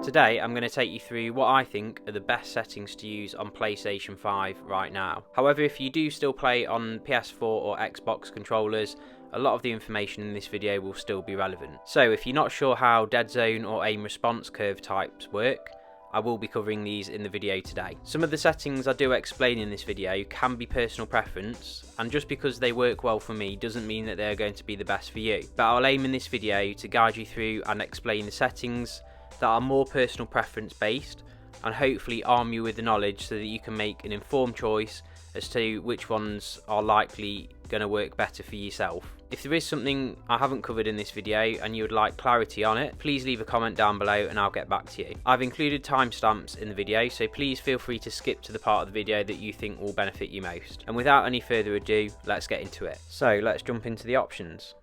Today I'm going to take you through what I think are the best settings to use on PlayStation 5 right now. However, if you do still play on PS4 or Xbox controllers, a lot of the information in this video will still be relevant. So if you're not sure how Deadzone or aim response curve types work, I will be covering these in the video today. Some of the settings I do explain in this video can be personal preference, and just because they work well for me doesn't mean that they're going to be the best for you. But I'll aim in this video to guide you through and explain the settings that are more personal preference based, and hopefully arm you with the knowledge so that you can make an informed choice as to which ones are likely going to work better for yourself. If there is something I haven't covered in this video and you would like clarity on it, please leave a comment down below and I'll get back to you. I've included timestamps in the video, so please feel free to skip to the part of the video that you think will benefit you most. And without any further ado, let's get into it. So let's jump into the options.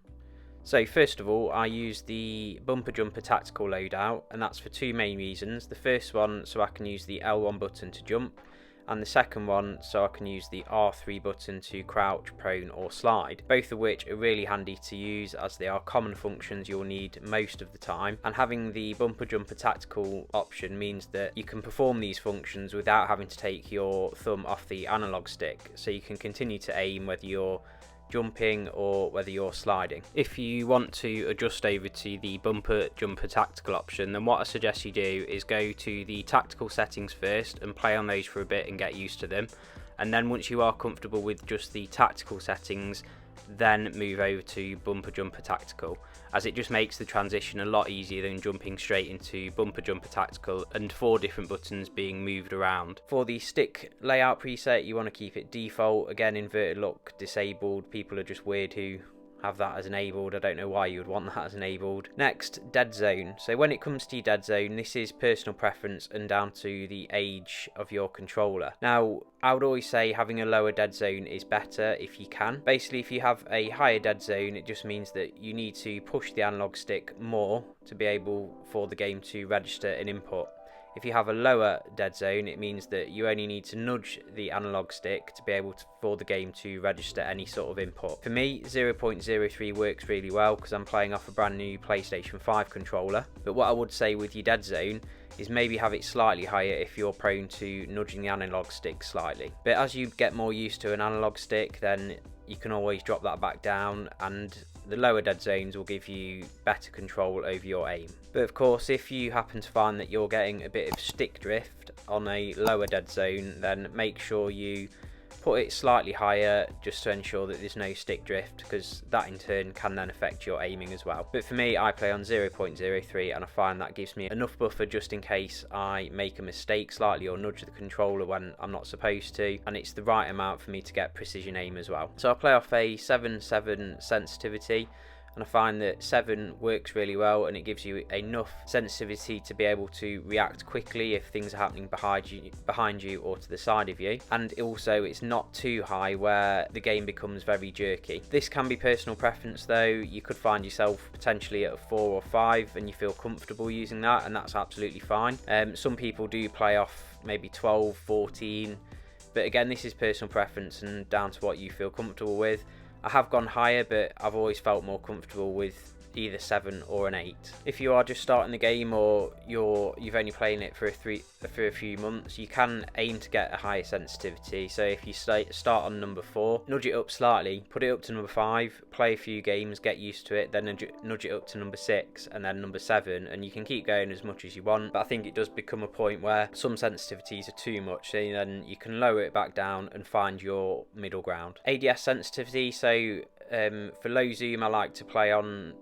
So first of all, I use the bumper jumper tactical loadout, and that's for two main reasons. The first one, so I can use the L1 button to jump, and the second one, so I can use the R3 button to crouch, prone or slide, both of which are really handy to use as they are common functions you'll need most of the time. And having the bumper jumper tactical option means that you can perform these functions without having to take your thumb off the analog stick, so you can continue to aim whether you're jumping or whether you're sliding. If you want to adjust over to the bumper jumper tactical option, then what I suggest you do is go to the tactical settings first and play on those for a bit and get used to them, and then once you are comfortable with just the tactical settings, then move over to bumper jumper tactical, as it just makes the transition a lot easier than jumping straight into bumper jumper tactical and 4 different buttons being moved around. For the stick layout preset, you want to keep it default. Again, inverted look disabled. People are just weird who have that as enabled. I don't know why you would want that as enabled. Next, Deadzone. So when it comes to Deadzone, this is personal preference and down to the age of your controller. Now, I would always say having a lower Deadzone is better if you can. Basically, if you have a higher Deadzone, it just means that you need to push the analog stick more to be able for the game to register an input. If you have a lower Deadzone, it means that you only need to nudge the analog stick to be able to, for the game to register any sort of input. For me, 0.03 works really well because I'm playing off a brand new PlayStation 5 controller. But what I would say with your Deadzone is maybe have it slightly higher if you're prone to nudging the analog stick slightly. But as you get more used to an analog stick, then you can always drop that back down, and the lower Deadzones will give you better control over your aim. But of course, if you happen to find that you're getting a bit of stick drift on a lower Deadzone, then make sure you put it slightly higher just to ensure that there's no stick drift, because that in turn can then affect your aiming as well. But for me, I play on 0.03 and I find that gives me enough buffer just in case I make a mistake slightly or nudge the controller when I'm not supposed to, and it's the right amount for me to get precision aim as well. So I play off a 7/7 sensitivity, and I find that 7 works really well, and it gives you enough sensitivity to be able to react quickly if things are happening behind you or to the side of you. And also, it's not too high where the game becomes very jerky. This can be personal preference though. You could find yourself potentially at a 4 or 5 and you feel comfortable using that, and that's absolutely fine. Some people do play off maybe 12, 14, but again, this is personal preference and down to what you feel comfortable with. I have gone higher, but I've always felt more comfortable with either 7 or an 8. If you are just starting the game or you've only playing it for a few months, you can aim to get a higher sensitivity. So if you start on number 4, nudge it up slightly, put it up to number 5, play a few games, get used to it, then nudge it up to number 6 and then number 7, and you can keep going as much as you want. But I think it does become a point where some sensitivities are too much, so then you can lower it back down and find your middle ground. ADS sensitivity, so for low zoom I like to play on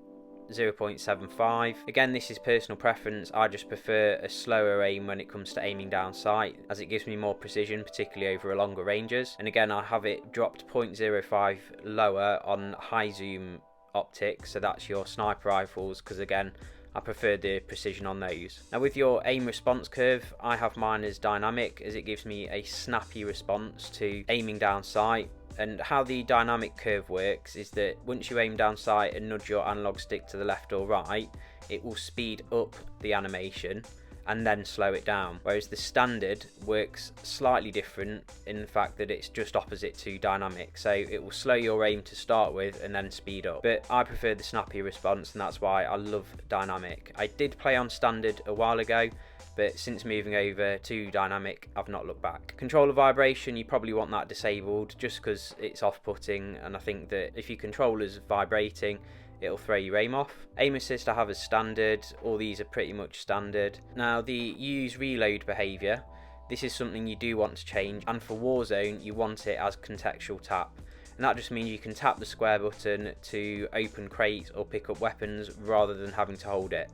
0.75. Again, this is personal preference. I just prefer a slower aim when it comes to aiming down sight, as it gives me more precision, particularly over longer ranges. And again, I have it dropped 0.05 lower on high zoom optics, so that's your sniper rifles, because again, I prefer the precision on those. Now with your aim response curve, I have mine as dynamic, as it gives me a snappy response to aiming down sight. And how the dynamic curve works is that once you aim down sight and nudge your analog stick to the left or right, it will speed up the animation, and then slow it down, whereas the standard works slightly different in the fact that it's just opposite to dynamic, so it will slow your aim to start with and then speed up. But I prefer the snappy response, and that's why I love dynamic. I did play on standard a while ago, but since moving over to dynamic, I've not looked back. Controller vibration, you probably want that disabled just because it's off-putting, and I think that if your controller's vibrating, it'll throw your aim off. Aim assist I have as standard. All these are pretty much standard. Now the use reload behaviour, this is something you do want to change, and for Warzone you want it as contextual tap, and that just means you can tap the square button to open crates or pick up weapons rather than having to hold it.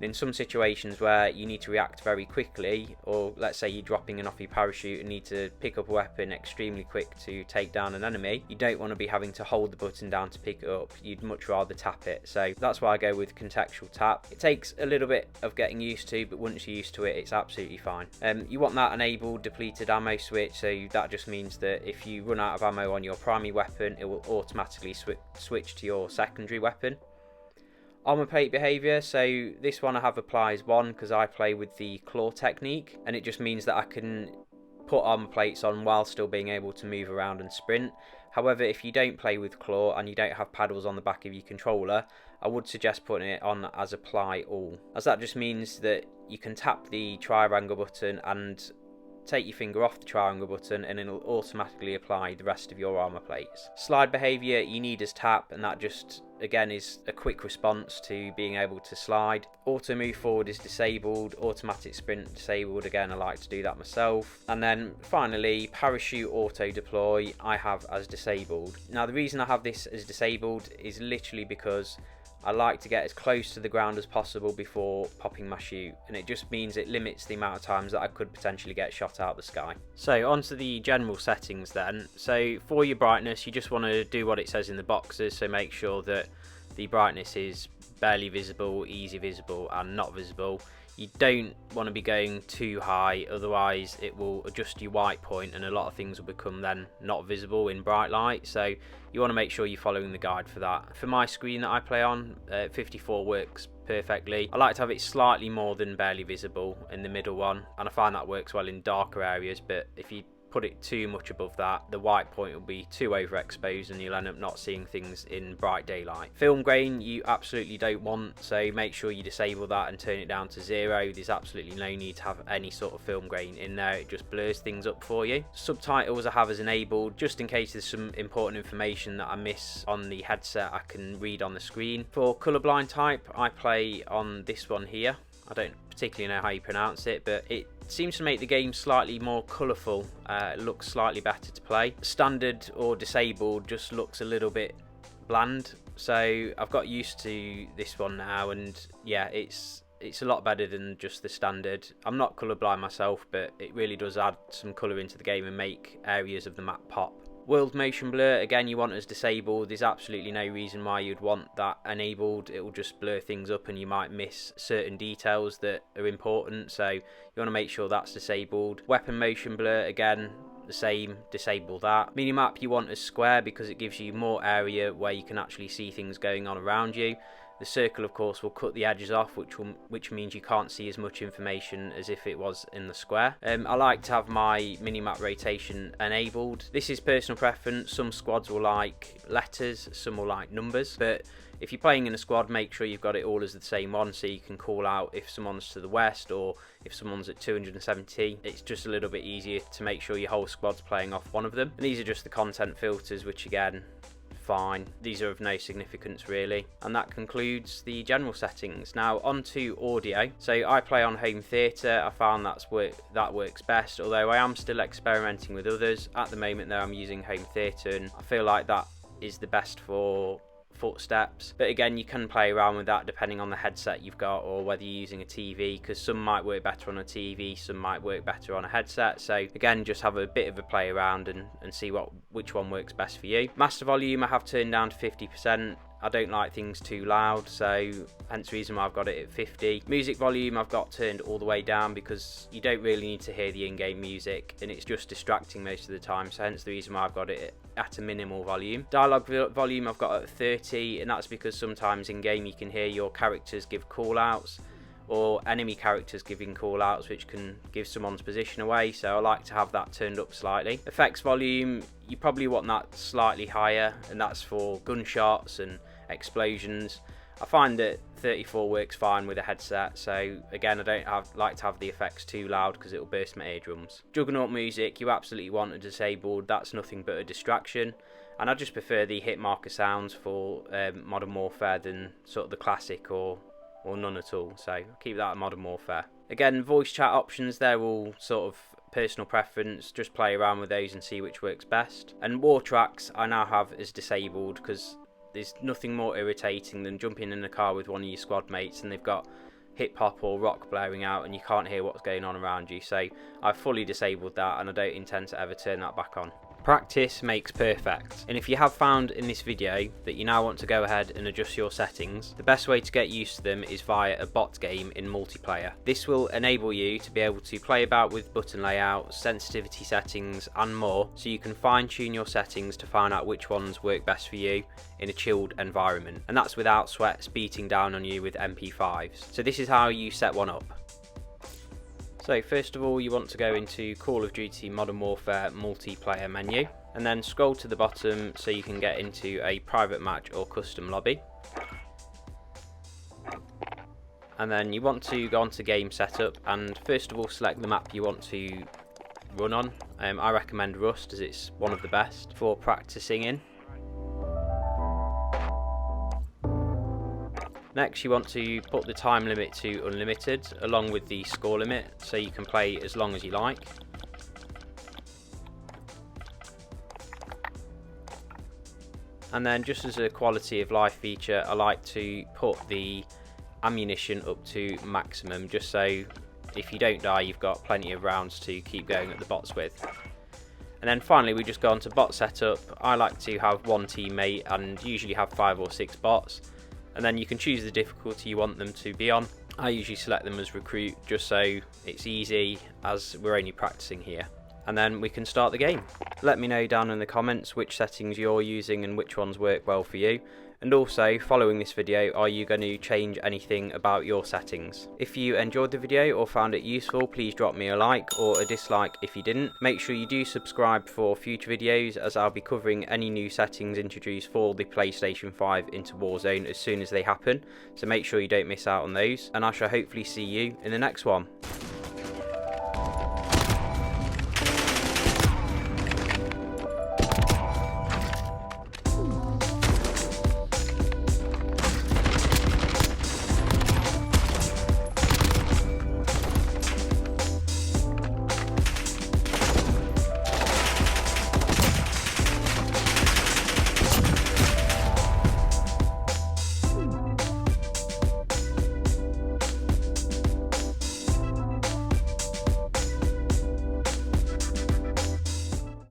In some situations where you need to react very quickly, or let's say you're dropping in off your parachute and need to pick up a weapon extremely quick to take down an enemy, you don't want to be having to hold the button down to pick it up. You'd much rather tap it. So that's why I go with contextual tap. It takes a little bit of getting used to, but once you're used to it, it's absolutely fine. You want that enabled depleted ammo switch, so that just means that if you run out of ammo on your primary weapon, it will automatically switch to your secondary weapon. Armor plate behaviour, so this one I have applies 1 because I play with the claw technique, and it just means that I can put armor plates on while still being able to move around and sprint. However, if you don't play with claw and you don't have paddles on the back of your controller, I would suggest putting it on as apply all, as that just means that you can tap the triangle button and take your finger off the triangle button and it'll automatically apply the rest of your armor plates. Slide behaviour you need as tap, and that just again is a quick response to being able to slide. Auto move forward is disabled, automatic sprint disabled, again I like to do that myself. And then finally parachute auto deploy I have as disabled. Now the reason I have this as disabled is literally because I like to get as close to the ground as possible before popping my chute, and it just means it limits the amount of times that I could potentially get shot out of the sky. So onto the general settings then. So for your brightness, you just want to do what it says in the boxes, so make sure that the brightness is barely visible, easy visible and not visible. You don't want to be going too high, otherwise it will adjust your white point and a lot of things will become then not visible in bright light, so you want to make sure you're following the guide for that. For my screen that I play on, 54 works perfectly. I like to have it slightly more than barely visible in the middle one, and I find that works well in darker areas, but if you put it too much above that, the white point will be too overexposed and you'll end up not seeing things in bright daylight. Film grain you absolutely don't want, so make sure you disable that and turn it down to 0. There's absolutely no need to have any sort of film grain in there, it just blurs things up for you. Subtitles I have as enabled, just in case there's some important information that I miss on the headset I can read on the screen. For colorblind type I play on this one here. I don't particularly know how you pronounce it, but it seems to make the game slightly more colourful. It looks slightly better to play. Standard or disabled just looks a little bit bland, so I've got used to this one now, and yeah, it's a lot better than just the standard. I'm not colourblind myself, but it really does add some colour into the game and make areas of the map pop. World motion blur, again you want as disabled. There's absolutely no reason why you'd want that enabled. It will just blur things up and you might miss certain details that are important, so you want to make sure that's disabled. Weapon motion blur, again the same, disable that. Minimap you want as square because it gives you more area where you can actually see things going on around you. The circle of course will cut the edges off, which means you can't see as much information as if it was in the square. I like to have my minimap rotation enabled. This is personal preference. Some squads will like letters, some will like numbers, but if you're playing in a squad, make sure you've got it all as the same one so you can call out if someone's to the west or if someone's at 270. It's just a little bit easier to make sure your whole squad's playing off one of them. And these are just the content filters, which again, fine. These are of no significance really. And that concludes the general settings. Now on to audio. So I play on home theatre. I found that works best, although I am still experimenting with others. At the moment though, I'm using home theatre and I feel like that is the best for footsteps, but again you can play around with that depending on the headset you've got or whether you're using a TV, because some might work better on a TV, some might work better on a headset. So again, just have a bit of a play around and see which one works best for you. Master volume I have turned down to 50%. I don't like things too loud, so hence the reason why I've got it at 50. Music volume I've got turned all the way down because you don't really need to hear the in-game music and it's just distracting most of the time, so hence the reason why I've got it at a minimal volume. Dialogue volume I've got at 30, and that's because sometimes in-game you can hear your characters give call-outs, or enemy characters giving callouts, which can give someone's position away, so I like to have that turned up slightly. Effects volume, you probably want that slightly higher, and that's for gunshots and explosions. I find that 34 works fine with a headset, so again I don't like to have the effects too loud because it will burst my eardrums. Juggernaut music, you absolutely want it disabled, that's nothing but a distraction, and I just prefer the hit marker sounds for Modern Warfare than sort of the classic or none at all, so keep that at Modern Warfare. Again, voice chat options, they're all sort of personal preference, just play around with those and see which works best. And war tracks I now have as disabled because there's nothing more irritating than jumping in a car with one of your squad mates and they've got hip hop or rock blaring out and you can't hear what's going on around you, so I've fully disabled that and I don't intend to ever turn that back on. Practice makes perfect, and if you have found in this video that you now want to go ahead and adjust your settings, the best way to get used to them is via a bot game in multiplayer. This will enable you to be able to play about with button layout, sensitivity settings and more, so you can fine tune your settings to find out which ones work best for you in a chilled environment, and that's without sweats beating down on you with MP5s. So this is how you set one up. So first of all, you want to go into Call of Duty Modern Warfare multiplayer menu and then scroll to the bottom so you can get into a private match or custom lobby. And then you want to go onto game setup and first of all select the map you want to run on. I recommend Rust as it's one of the best for practicing in. Next you want to put the time limit to unlimited along with the score limit so you can play as long as you like. And then just as a quality of life feature, I like to put the ammunition up to maximum just so if you don't die you've got plenty of rounds to keep going at the bots with. And then finally we just go on to bot setup. I like to have one teammate and usually have 5 or 6 bots. And then you can choose the difficulty you want them to be on. I usually select them as recruit just so it's easy as we're only practicing here. And then we can start the game. Let me know down in the comments which settings you're using and which ones work well for you. And also, following this video, are you going to change anything about your settings? If you enjoyed the video or found it useful, please drop me a like or a dislike if you didn't. Make sure you do subscribe for future videos as I'll be covering any new settings introduced for the PlayStation 5 into Warzone as soon as they happen. So make sure you don't miss out on those. And I shall hopefully see you in the next one.